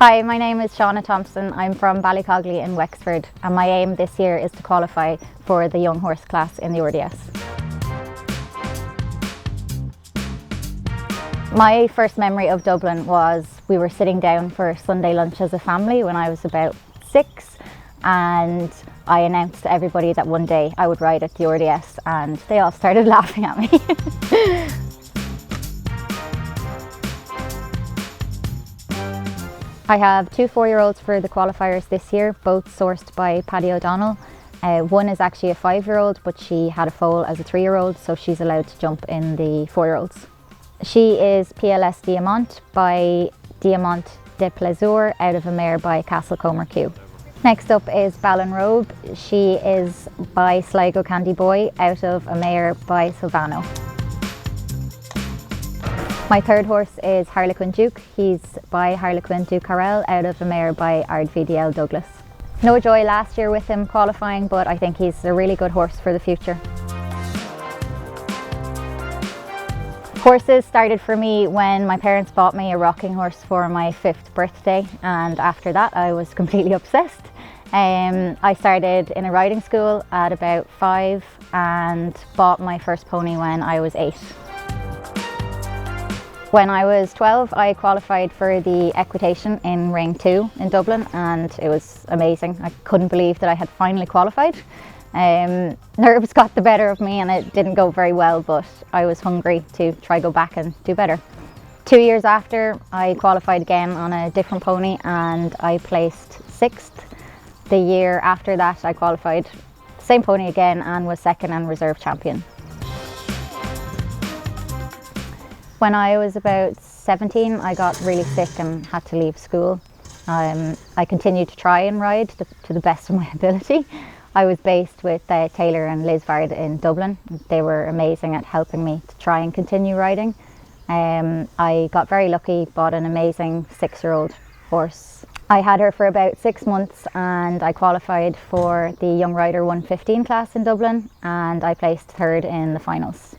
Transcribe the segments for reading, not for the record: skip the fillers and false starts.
Hi, my name is Shaunagh Thomson. I'm from Ballycogley in Wexford, and my aim this year is to qualify for the young horse class in the RDS. My first memory of Dublin was we were sitting down for Sunday lunch as a family when I was about 6, and I announced to everybody that one day I would ride at the RDS, and they all started laughing at me. I have 2 4-year-olds for the qualifiers this year, both sourced by Paddy O'Donnell. One is actually a 5-year-old, but she had a foal as a 3-year-old, so she's allowed to jump in the 4-year-olds. She is PLS Diamant by Diamant de Plaisir out of a mare by Castlecomer Q. Next up is Ballinrobe. She is by Sligo Candy Boy out of a mare by Silvano. My third horse is Harlequin Duke. He's by Harlequin Duke Carrel out of a mare by RDVDL Douglas. No joy last year with him qualifying, but I think he's a really good horse for the future. Horses started for me when my parents bought me a rocking horse for my 5th birthday, and after that I was completely obsessed. I started in a riding school at about 5 and bought my first pony when I was 8. When I was 12, I qualified for the equitation in Ring 2 in Dublin, and it was amazing. I couldn't believe that I had finally qualified. Nerves got the better of me and it didn't go very well, but I was hungry to try go back and do better. 2 years after, I qualified again on a different pony and I placed 6th. The year after that, I qualified the same pony again and was 2nd and reserve champion. When I was about 17, I got really sick and had to leave school. I continued to try and ride to the best of my ability. I was based with Taylor and Liz Vard in Dublin. They were amazing at helping me to try and continue riding. I got very lucky, bought an amazing 6-year-old horse. I had her for about 6 months and I qualified for the Young Rider 115 class in Dublin, and I placed 3rd in the finals.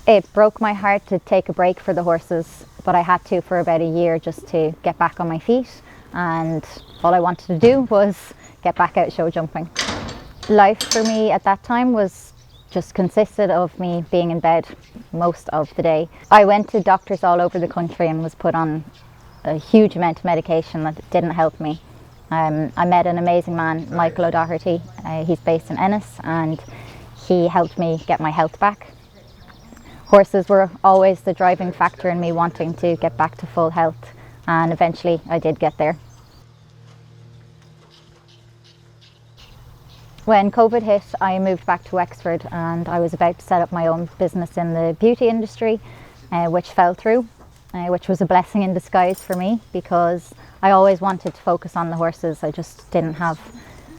It broke my heart to take a break for the horses, but I had to for about a year just to get back on my feet, and all I wanted to do was get back out show jumping. Life for me at that time was just consisted of me being in bed most of the day. I went to doctors all over the country and was put on a huge amount of medication that didn't help me. I met an amazing man, Michael O'Doherty. He's based in Ennis, and he helped me get my health back. Horses were always the driving factor in me wanting to get back to full health, and eventually I did get there. When COVID hit, I moved back to Wexford and I was about to set up my own business in the beauty industry, which fell through, which was a blessing in disguise for me because I always wanted to focus on the horses. I just didn't have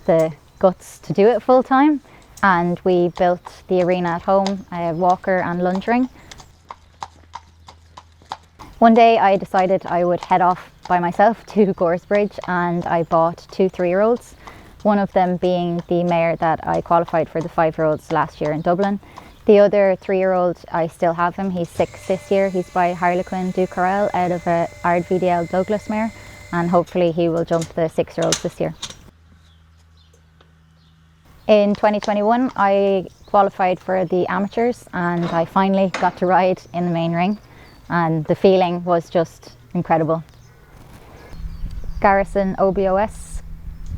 the guts to do it full time. And we built the arena at home, a walker and lunge ring. One day I decided I would head off by myself to Goresbridge, and I bought 2 3-year-olds, one of them being the mare that I qualified for the 5-year-olds last year in Dublin. The other 3-year-old, I still have him. He's 6 this year. He's by Harlequin Duke Carrel out of a RDVDL Douglas mare, and hopefully he will jump the 6-year-olds this year. In 2021, I qualified for the amateurs and I finally got to ride in the main ring, and the feeling was just incredible. Garrison OBOS,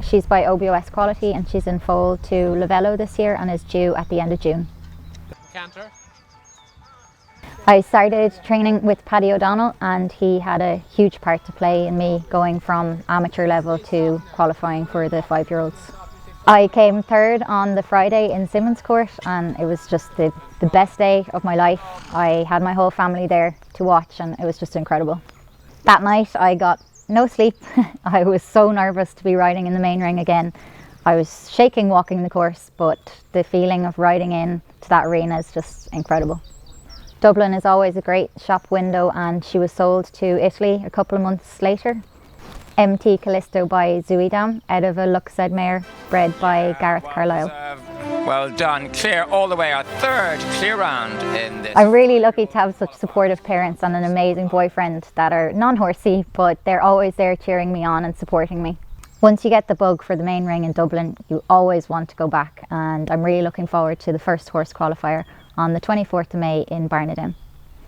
she's by OBOS Quality and she's in foal to Lavello this year and is due at the end of June. Canter. I started training with Paddy O'Donnell and he had a huge part to play in me going from amateur level to qualifying for the 5-year-olds. I came 3rd on the Friday in Simmons Court and it was just the best day of my life. I had my whole family there to watch and it was just incredible. That night I got no sleep. I was so nervous to be riding in the main ring again. I was shaking walking the course, but the feeling of riding in to that arena is just incredible. Dublin is always a great shop window and she was sold to Italy a couple of months later. MT Callisto by Zuidam out of a Luxed mare bred by Gareth Carlisle. Well done, clear all the way, a third clear round in this. I'm really lucky to have such supportive parents and an amazing boyfriend that are non-horsey, but they're always there cheering me on and supporting me. Once you get the bug for the main ring in Dublin, you always want to go back, and I'm really looking forward to the first horse qualifier on the 24th of May in Barnadown.